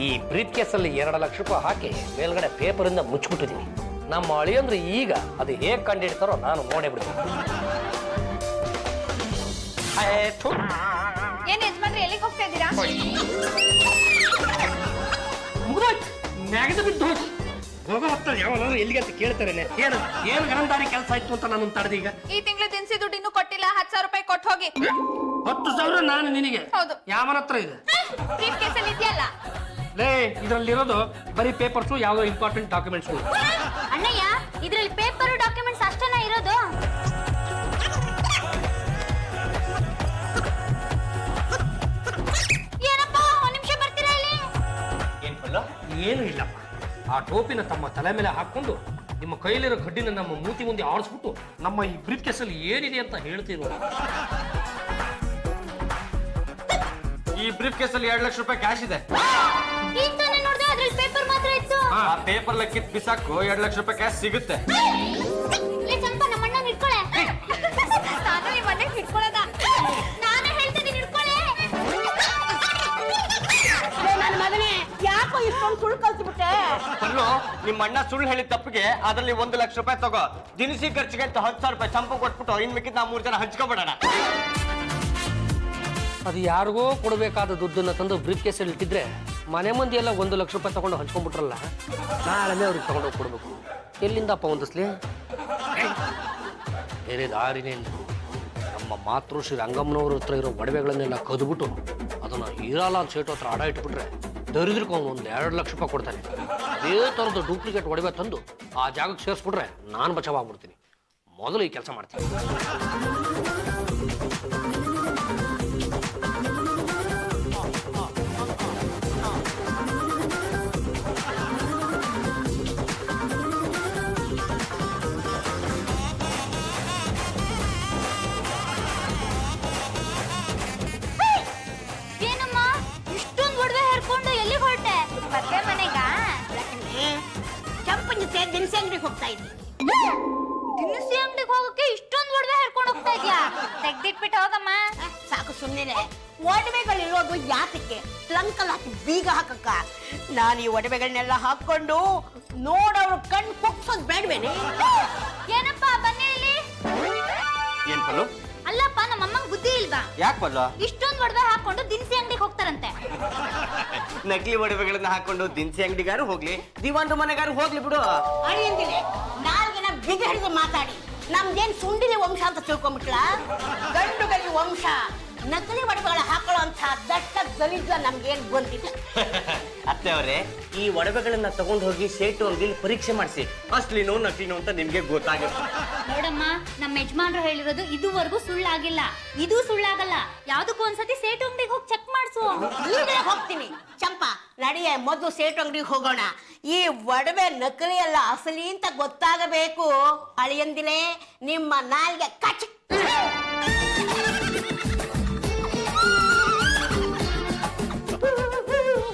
[SPEAKER 1] ಈ ಬ್ರೀಫ್ ಕೇಸಲ್ಲಿ 2 ಲಕ್ಷ ರೂಪಾಯಿ ಹಾಕಿ ಮೇಲ್ಗಡೆ ಪೇಪರ್ ಇಂದ ಮುಚ್ಚಿಬಿಟ್ಟಿದೀನಿ. ನಮ್ಮ ಅಳಿಯಂದ್ರೆ ಈಗ ಅದು ಹೇಗ್ ಕಂಡಿಡ್ತಾರೋ ನಾನು ನೋಡೇ ಬಿಡ್ತೀನಿ.
[SPEAKER 2] ಏನ್ ಯಜಮಾನ್ರೆ, ಎಲ್ಲಿಗೆ ಹೋಗ್ತಾ ಇದ್ದೀರಾ?
[SPEAKER 1] ಮ್ಯಾಗದ ಬಿದ್ದು ಹೋಗೋ ಹತ್ತ ಯಾವನಾದ್ರು ಎಲ್ಲಿಗೆ ಅಂತ ಕೇಳ್ತಾರೇನೆ. ಏನು ಗರಂದಾರಿ ಕೆಲಸ ಆಯ್ತು ಅಂತ ನಾನು ತಡೆದ. ಈಗ
[SPEAKER 2] ಈ ತಿಂಗಳು ದಿನಸಿ ದುಡ್ಡು ಇನ್ನೂ ಕೊಟ್ಟಿಲ್ಲ. 10,000 ರೂಪಾಯಿ ಕೊಟ್ಟು ಹೋಗಿ.
[SPEAKER 1] 10,000 ನಾನು ನಿನಗೆ?
[SPEAKER 2] ಹೌದು.
[SPEAKER 1] ಯಾವನ ಹತ್ರ ಇದೆ?
[SPEAKER 2] ಬ್ರೀಫ್ ಕೇಸಲ್ಲಿ ಇದೆಯಲ್ಲ.
[SPEAKER 1] ಲೇ ಇದ್ರಲ್ಲಿರೋದು ಬರೀ ಪೇಪರ್ಸು ಯಾವುದೋ ಇಂಪಾರ್ಟೆಂಟ್ ಡಾಕ್ಯುಮೆಂಟ್ಸ್ಗಳು.
[SPEAKER 4] ಅಣ್ಣಯ್ಯ ಇದ್ರಲ್ಲಿ ಪೇಪರ್ ಡಾಕ್ಯುಮೆಂಟ್ಸ್ ಅಷ್ಟೇನಾ ಇರೋದು? ಏನಪ್ಪ ಒಂದ್ ನಿಮಿಷ ಬರ್ತೀರಾ ಇಲ್ಲಿ?
[SPEAKER 3] ಏನ್ ಫುಲ್ಲು?
[SPEAKER 1] ಏನು ಇಲ್ಲಪ್ಪ, ಆ ಟೋಪಿನ ತಮ್ಮ ತಲೆ ಮೇಲೆ ಹಾಕೊಂಡು ನಿಮ್ಮ ಕೈಲಿರೋ ಗಡ್ಡಿನ ನಮ್ಮ ಮೂತಿ ಮುಂದೆ ಆಡಿಸ್ಬಿಟ್ಟು ನಮ್ಮ ಈ ಬ್ರೀಫ್ ಕೇಸಲ್ಲಿ ಏನಿದೆ ಅಂತ ಹೇಳ್ತಿರೋ.
[SPEAKER 3] ಈ ಬ್ರೀಫ್ ಕೇಸಲ್ಲಿ 2 ಲಕ್ಷ ರೂಪಾಯಿ ಕ್ಯಾಶ್ ಇದೆ.
[SPEAKER 4] ಈಗ ತಾನೇ ನೋಡ್ದೆ ಅದ್ರಲ್ಲಿ ಪೇಪರ್ ಮಾತ್ರ ಇತ್ತು.
[SPEAKER 3] ಆ ಪೇಪರ್ ಲಕ್ಕಿತ್ ಬಿಸಾಕು 2 ಲಕ್ಷ ರೂಪಾಯಿ ಕ್ಯಾಶ್ ಸಿಗುತ್ತೆ.
[SPEAKER 4] ಲೇ ಚಂಪಾ ನಮ್ಮ ಅಣ್ಣನ ಹಿಡ್ಕೊಳೆ.
[SPEAKER 2] ನಾನು ನಿಮ್ಮ ಮನೆಗೆ ಹಿಡ್ಕೊಳ್ಳೋದ.
[SPEAKER 4] ನಾನೇ ಹೇಳ್ತೀನಿ ಹಿಡ್ಕೊಳೆ.
[SPEAKER 5] ನನ್ನ ಮಗನೇ ಯಾಕೋ ಇಷ್ಟೊಂದು ಸುಳ್ಳು ಕಲ್ಸ್ಬಿಟ್ಟೆ?
[SPEAKER 3] ಫುಲ್ಲು ನಿಮ್ಮ ಅಣ್ಣ ಸುಳ್ಳು ಹೇಳಿದ ತಪ್ಪಿಗೆ ಅದರಲ್ಲಿ 1 ಲಕ್ಷ ರೂಪಾಯಿ ತಗೋ. ದಿನಸಿ ಖರ್ಚಿಗೆ ಅಂತ 10,000 ರೂಪಾಯಿ ಚಂಪು ಕೊಟ್ಬಿಟ್ಟು ಇನ್ ಮಿಕ್ಕಿದ ನಾವು 3 ಜನ ಹಂಚ್ಕೊಬಿಡೋಣ.
[SPEAKER 1] ಅದು ಯಾರಿಗೋ ಕೊಡಬೇಕಾದ ದುಡ್ಡನ್ನ ತಂದು ಬ್ರೀಫ್ ಕೇಸಲ್ಲಿ ಇಟ್ಟಿದ್ರೆ ಮನೆ ಮಂದಿ ಎಲ್ಲ 1 ಲಕ್ಷ ರೂಪಾಯಿ ತಗೊಂಡು ಹಂಚ್ಕೊಂಡ್ಬಿಟ್ರಲ್ಲ, ನಾಳೆ ಅವ್ರಿಗೆ ತಗೊಂಡೋಗಿ ಕೊಡ್ಬೇಕು. ಎಲ್ಲಿಂದಪ್ಪ ಹೊಂದಿಸ್ಲಿ? ಬೇರೆ ದಾರಿನೇ ಇಲ್ಲ. ನಮ್ಮ ಮಾತೃಶ್ರೀ ರಂಗಮ್ಮನವ್ರ ಹತ್ರ ಇರೋ ಒಡವೆಗಳನ್ನೆಲ್ಲ ಕದ್ಬಿಟ್ಟು ಅದನ್ನ ಹೀರಾಲಾಲ್ ಸೇಟು ಹತ್ರ ಅಡ ಇಟ್ಬಿಟ್ರೆ ದರಿದ್ರಕ್ಕೆ ಅವನು 2 ಲಕ್ಷ ರೂಪಾಯಿ ಕೊಡ್ತಾನೆ. ಅದೇ ಥರದ ಡೂಪ್ಲಿಕೇಟ್ ಒಡವೆ ತಂದು ಆ ಜಾಗಕ್ಕೆ ಸೇರಿಸ್ಬಿಟ್ರೆ ನಾನು ಬಚಾವಾಗ್ಬಿಡ್ತೀನಿ. ಮೊದಲು ಈ ಕೆಲಸ ಮಾಡ್ತೀನಿ.
[SPEAKER 4] ಏನಮ್ಮ ಇಷ್ಟೊಂದು ಒಡವೆ ಹೇರ್ಕೊಂಡು ಎಲ್ಲಿ ಹೊರಟೆ?
[SPEAKER 2] ಮದ್ವೆ ಮನೆಗ
[SPEAKER 5] ಚಂಪನ ಜೊತೆ ದಿನಸಿ ಅಂಗಡಿಗೆ ಹೋಗ್ತಾ ಇದ್ದೆ.
[SPEAKER 4] ದಿನಸಿ ಅಂಗಡಿಗೆ ಹೋಗಕ್ಕೆ ಇಷ್ಟೊಂದು ಒಡವೆ ಹೇರ್ಕೊಂಡು ಹೋಗ್ತಾ ಇದ್ಯಾ? ತೆಗ್ದಿಟ್ಬಿಟ್ಟು ಹೋಗಮ್ಮ.
[SPEAKER 5] ಸಾಕು ಸುಮ್ಮನೆ. ಒಡವೆಗಳಿರೋದು ಯಾತಕ್ಕೆ? ಟ್ರಂಕಲ್ ಹಾಕಿ ಬೀಗ ಹಾಕಕ್ಕ. ನಾನು ಈ ಒಡವೆಗಳನ್ನೆಲ್ಲ ಹಾಕೊಂಡು ನೋಡೋರು ಕಣ್ಣು ಕುಗ್ಸೋದು ಬೇಡವೇನೆ?
[SPEAKER 4] ಏನಪ್ಪ ಬನ್ನಿ ಇಲ್ಲಿ.
[SPEAKER 3] ಏನ್ ಫುಲ್ಲು?
[SPEAKER 4] ಅಲ್ಲಪ್ಪ ನಮ್ಮ ಅಮ್ಮಂಗ್ ಬುದ್ಧಿ ಇಲ್ವಾ?
[SPEAKER 3] ಯಾಕೆ ಫುಲ್ಲು?
[SPEAKER 4] ಇಷ್ಟೊಂದು ಒಡವೆ ಹಾಕೊಂಡು ದಿನಸಿ ಅಂಗಡಿಗೆ ಹೋಗ್ತಾರಂತೆ.
[SPEAKER 3] ನಕಲಿ ಒಡವೆಗಳನ್ನ ಹಾಕೊಂಡು ದಿನಸಿ ಅಂಗಡಿಗಾರು ಹೋಗ್ಲಿ, ದಿವಾನ್ರ ಮನೆಗಾರು ಹೋಗ್ಲಿ ಬಿಡು.
[SPEAKER 5] ಅಳಿಯಂದಿಲೆ ನಾಲ್ಗೆನ ಬಿಗ ಹಿಡಿದು ಮಾತಾಡಿ ನಮ್ದೇನ್ ಸುಂಡಿಲಿ ವಂಶ ಅಂತ ತಿಳ್ಕೊಂಡ್ಬಿಟ್ಲ? ಗಂಡುಗಲಿ ವಂಶ. ನಕಲಿ ಒಡವೆಗಳ ಹಾಕೊಳ್ಳೋ ಅಂತ ದಟ್ಟ ಗಲೀಜ ನಮ್ಗೇನ್ ಬಂದಿದೆ?
[SPEAKER 3] ಅತ್ತೆ ಅವರೇ, ಈ ಒಡವೆಗಳನ್ನ ತಗೊಂಡು ಹೋಗಿ ಸೇಟು ಅಂಗಡಿಲಿ ಪರೀಕ್ಷೆ ಮಾಡಿಸಿ, ಅಸ್ಲಿನೋ ನಕಲಿನೋ ಅಂತ ನಿಮ್ಗೆ ಗೊತ್ತಾಗುತ್ತೆ.
[SPEAKER 4] ನೋಡಮ್ಮ, ನಮ್ಮ ಯಜಮಾನ್ರು ಹೇಳಿರೋದು ಇದುವರೆಗೂ ಸುಳ್ಳಾಗಿಲ್ಲ, ಇದು ಸುಳ್ಳಾಗಲ್ಲ. ಯಾವ್ದಕ್ಕೂ ಒಂದ್ಸತಿ ಸೇಟು ಅಂಗಡಿಗೆ ಹೋಗಿ ಚೆಕ್ ಮಾಡ್ಸು.
[SPEAKER 5] ಈಗಲೇ ಹೋಗ್ತೀನಿ. ಚಂಪಾ ನಡಿಯೇ, ಮೊದಲು ಸೇಟು ಅಂಗಡಿಗೆ ಹೋಗೋಣ. ಈ ಒಡವೆ ನಕಲಿ ಅಲ್ಲ ಅಸಲಿ ಅಂತ ಗೊತ್ತಾಗಬೇಕು. ಅಳಿಯಂದಿಲೆ ನಿಮ್ಮ ನಾಲ್ಗೆ ಕಚ್.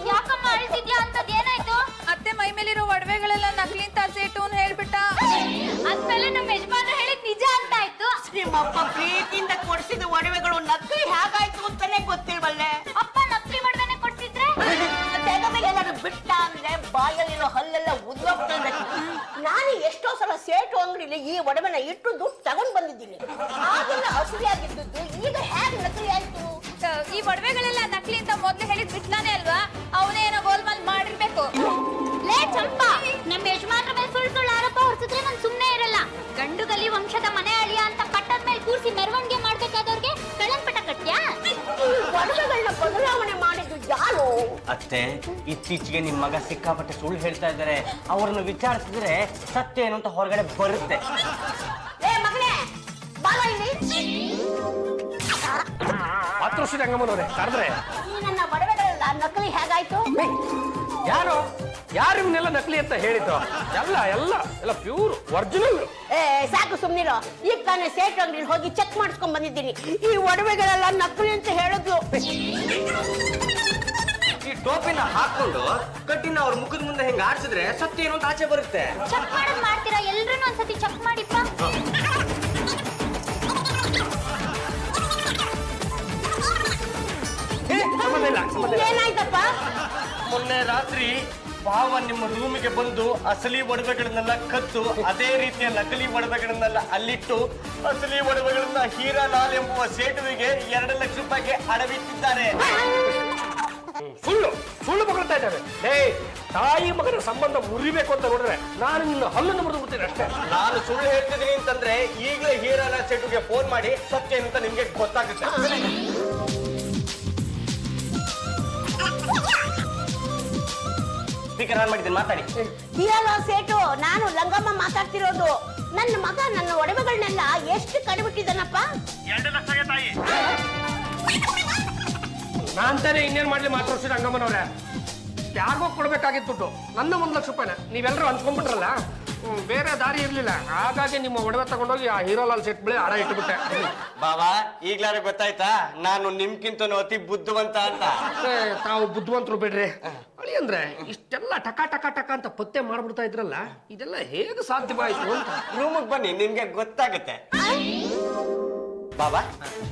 [SPEAKER 4] ಯಾಕಮ್ಮ ಅಳ್ತಿದ್ಯಾ? ಅಂತದ್ ಏನಾಯ್ತು?
[SPEAKER 2] ಅತ್ತೆ ಮೈ ಮೇಲಿರೋ ಒಡವೆಗಳೆಲ್ಲ ನಕಲಿ ಅಂತ ಸೇಟು ಹೇಳ್ಬಿಟ್ಟ.
[SPEAKER 4] ಅದ್ಮೇಲೆ ನಮ್ಮ ಯಜಮಾನ್ರು ಹೇಳಿದ್ ನಿಜ ಅಂತ ಆಯ್ತು.
[SPEAKER 5] ನಿಮ್ಮಪ್ಪ ಪ್ರೀತಿಯಿಂದ ಕೊಡಿಸಿದ ಒಡವೆಗಳು ನಕಲಿ ಹೇಗಾಯ್ತು ಅಂತಾನೆ ಗೊತ್ತಿಲ್ವಲ್ಲೇ?
[SPEAKER 4] ಅಪ್ಪ ನಕಲಿ ಒಡವೆನೆ ಕೊಡ್ತಿದ್ರೆ
[SPEAKER 5] ತೆಗಮೆಗೆಲ್ಲರೂ ಬಿಟ್ಟ ಅಂದ್ರೆ ಬಾಯಲ್ಲಿರೋ ಹಲ್ಲೆಲ್ಲ ಉದ್ರೋಗ್ತದೆ. ನಾನು ಎಷ್ಟೋ ಸಲ ಸೇಟು ಅಂಗಡಿಲಿ ಈ ಒಡವೆನ ಇಟ್ಟು ದುಡ್ಡು ತಗೊಂಡ್ ಬಂದಿದ್ದೀನಿ. ಆಗೆಲ್ಲ ಅಸಲಿ ಆಗಿದ್ದು ಈಗ ಹೇಗೆ ನಕಲಿ ಆಯ್ತು?
[SPEAKER 2] ಈ ಒಡವೆಗಳೆಲ್ಲ ನಕಲಿ ಅಂತ ಮೊದ್ಲು ಹೇಳಿದ್ ಬಿಟ್ಲಾನೆ ಅಲ್ವಾ? ಅವನೇ ಏನೋ ಗೋಲ್ಮಾಲ್ ಮಾಡಿರ್ಬೇಕು.
[SPEAKER 4] ಲೇ ಚಂಪಾ, ನಮ್ಮ ಯಜಮಾನ್ರ ಮೇಲೆ ಸುಳ್ಳು ಸುಳ್ಳು ಆರೋಪ ಹೊರಿಸಿದ್ರೆ ನಾನು ಸುಮ್ಮನೆ ಇರಲ್ಲ. ಗಂಡುಗಲಿ ವಂಶದ ಮನೆ ಅಳಿಯ ಅಂತ ಪಟ್ಟದ ಮೇಲೆ ಕೂರಿಸಿ ಮೆರವಣಿಗೆ ಮಾಡ್ಬೇಕಾದವ್ರಿಗೆ ಕಳ್ಳಂಪಟ ಕಟ್ಟ್ಯಾ?
[SPEAKER 5] ಒಡವೆಗಳನ್ನ ಬದಲಾವಣೆ ಮಾಡಿದ್ದು ಯಾರು?
[SPEAKER 3] ಅತ್ತೆ, ಇತ್ತೀಚೆಗೆ ನಿಮ್ ಮಗ ಸಿಕ್ಕಾಪಟ್ಟೆ ಸುಳ್ಳು ಹೇಳ್ತಾ ಇದ್ದಾರೆ. ಅವ್ರನ್ನ ವಿಚಾರಿಸಿದ್ರೆ ಸತ್ಯ ಏನು ಅಂತ ಹೊರಗಡೆ ಬರುತ್ತೆ.
[SPEAKER 5] ಏ ಮಗನೇ, ಬಾಲ ಇಲ್ಲಿ.
[SPEAKER 1] ಮಾತೃಶ್ರೀ ರಂಗಮ್ಮನವರೇ ಕರೆದ್ರೆ
[SPEAKER 5] ಈ ನನ್ನ ಒಡವೆಗಳೆಲ್ಲ ನಕಲಿ ಹೇಗಾಯ್ತು?
[SPEAKER 1] ಯಾರು ಇವನ್ನೆಲ್ಲ ನಕಲಿ ಅಂತ ಹೇಳಿದ್ದು? ಎಲ್ಲ ಎಲ್ಲ ಎಲ್ಲ ಪ್ಯೂರ್ ಒರಿಜಿನಲ್.
[SPEAKER 5] ಏ ಸಾಕು ಸುಮ್ನಿರೋ. ಈಗ ತಾನೇ ಸೇಟು ಅಂಗಡಿಲಿ ಹೋಗಿ ಚೆಕ್ ಮಾಡಿಸ್ಕೊಂಡ್ ಬಂದಿದ್ದೀನಿ. ಈ ಒಡವೆಗಳೆಲ್ಲ ನಕಲಿ ಅಂತ ಹೇಳಿದ್ರು.
[SPEAKER 3] ಈ ಟೋಪಿನ ಹಾಕೊಂಡು ಕಟ್ಟಿನ ಅವ್ರ ಮುಖದ ಮುಂದೆ ಹೆಂಗ್ ಆಡ್ಸಿದ್ರೆ ಸತ್ಯ ಏನು ಅಂತ ಆಚೆ ಬರುತ್ತೆ.
[SPEAKER 4] ಚೆಕ್ ಮಾಡೋದ್ ಮಾಡ್ತೀರಾ? ಎಲ್ರನ್ನೂ ಒಂದ್ಸತಿ ಚೆಕ್ ಮಾಡಿಪ್ಪ.
[SPEAKER 5] ಏನಾಯ್ತಪ್ಪ?
[SPEAKER 3] ಮೊನ್ನೆ ರಾತ್ರಿ ಭಾವ ನಿಮ್ಮ ರೂಮಿಗೆ ಬಂದು ಅಸಲಿ ಒಡವೆಗಳನ್ನೆಲ್ಲ ಕದ್ದು ಅದೇ ರೀತಿಯ ನಕಲಿ ಒಡವೆಗಳನ್ನೆಲ್ಲ ಅಲ್ಲಿಟ್ಟು ಅಸಲಿ ಒಡವೆಗಳನ್ನ ಹೀರಾಲಾಲ್ ಎಂಬುವ ಸೇಟುವಿಗೆ 2 ಲಕ್ಷ ರೂಪಾಯಿಗೆ ಅಡವಿಟ್ಟಿದ್ದಾರೆ.
[SPEAKER 1] ಸುಳ್ಳು ಮಗಳ್ತಾ ಇದ್ದಾರೆ. ತಾಯಿ ಮಗನ ಸಂಬಂಧ ಮುರಿಬೇಕು ಅಂತ ನೋಡಿದ್ರೆ ನಾನು ನಿನ್ನ ಹಲ್ಲನ್ನು ಮುರಿದು ಬಿಡ್ತೀನಿ ಅಷ್ಟೇ.
[SPEAKER 3] ನಾನು ಸುಳ್ಳು ಹೇಳ್ತಿದ್ದೀನಿ ಅಂತಂದ್ರೆ ಈಗಲೇ ಹೀರಾಲಾಲ್ ಸೇಟುಗೆ ಫೋನ್ ಮಾಡಿ ಸತ್ಯ ಅಂತ ನಿಮ್ಗೆ ಗೊತ್ತಾಗುತ್ತೆ. ಸ್ಪೀಕರ್ ಆನ್ ಮಾಡಿದ್ದೀನಿ, ಮಾತಾಡಿ.
[SPEAKER 5] ಹೀಯಲ್ಲ ಸೇಟು, ನಾನು ಲಂಗಮ್ಮ ಮಾತಾಡ್ತಿರೋದು. ನನ್ನ ಮಗ ನನ್ನ ಒಡವೆಗಳನ್ನೆಲ್ಲ ಎಷ್ಟು ಕಡಿಬಿಟ್ಟಿದ್ದಾನಪ್ಪ.
[SPEAKER 3] 2 ಲಕ್ಷ ತಾಯಿ.
[SPEAKER 1] ನಾನ್ ತಾನೇ ಇನ್ನೇನ್ ಮಾಡ್ಲಿ ಮಾತಾಡ್ಸಿದ ರಂಗಮ್ಮನವ್ರೆ. ಯಾರಿಗೋ ಕೊಡ್ಬೇಕಾಗಿತ್ತು ದುಡ್ಡು, ನನ್ನ 1 ಲಕ್ಷ ರೂಪಾಯಿನ ನೀವೆಲ್ಲರೂ ಹಂಚ್ಕೊಂಡ್ಬಿಟ್ರಲ್ಲ. ಬೇರೆ ದಾರಿ ಇರ್ಲಿಲ್ಲ, ಹಾಗಾಗಿ ನಿಮ್ಮ ಒಡವೆ ತಗೊಂಡೋಗಿ ಆ ಹೀರೋಲಾಲ್ ಸೆಟ್ ಬಳಿ ಅಡ ಇಟ್ಬಿಟ್ಟೆ.
[SPEAKER 3] ಬಾಬಾ, ಈಗ್ಲಾರ ಗೊತ್ತಾಯ್ತಾ ನಾನು ನಿಮ್ಗಿಂತನೂ ಅತಿ ಬುದ್ಧಿವಂತ ಅಂತ?
[SPEAKER 1] ತಾವು ಬುದ್ಧಿವಂತರು ಬಿಡ್ರಿ. ಅಳಿ ಅಂದ್ರೆ ಇಷ್ಟೆಲ್ಲ ಟಕ ಟಕ ಟಕ ಅಂತ ಪತ್ತೆ ಮಾಡ್ಬಿಡ್ತಾ ಇದ್ರಲ್ಲ, ಇದೆಲ್ಲ ಹೇಗೆ ಸಾಧ್ಯವಾಯ್ತು ಅಂತ.
[SPEAKER 3] ರೂಮಿಗೆ ಬನ್ನಿ, ನಿಮ್ಗೆ ಗೊತ್ತಾಗುತ್ತೆ. ಬಾಬಾ,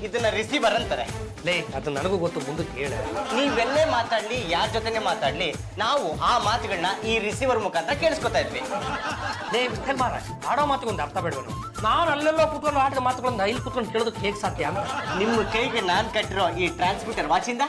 [SPEAKER 3] ಇದನ್ನ ರಿಸೀವರ್ ಅಂತಾರೆ.
[SPEAKER 1] ಲೇ, ಅದು ನನಗೂ ಗೊತ್ತು, ಮುಂದಕ್ಕೆ ಹೇಳ.
[SPEAKER 3] ನೀವೆಲ್ಲೇ ಮಾತಾಡ್ಲಿ, ಯಾರ ಜೊತೆನೆ ಮಾತಾಡ್ಲಿ, ನಾವು ಆ ಮಾತುಗಳನ್ನ ಈ ರಿಸೀವರ್ ಮುಖಾಂತರ ಕೇಳಿಸ್ಕೊತಾ ಇದ್ವಿ.
[SPEAKER 1] ಲೇ ವಿಠಲ್ ಮಾರ, ಆಡೋ ಮಾತಿಗೆ ಒಂದು ಅರ್ಥ ಬೇಡವನು. ನಾನು ಅಲ್ಲೆಲ್ಲೋ ಕುತ್ಕೊಂಡು ಆಡಿದ ಮಾತುಗಳನ್ನ ಇಲ್ಲಿ ಕುತ್ಕೊಂಡು ಕೇಳೋದಕ್ಕೆ ಹೇಗೆ ಸಾಧ್ಯ ಅಂತ.
[SPEAKER 3] ನಿಮ್ಮ ಕೈಗೆ ನಾನ್ ಕಟ್ಟಿರೋ ಈ ಟ್ರಾನ್ಸ್ಮಿಟರ್ ವಾಚಿಂದ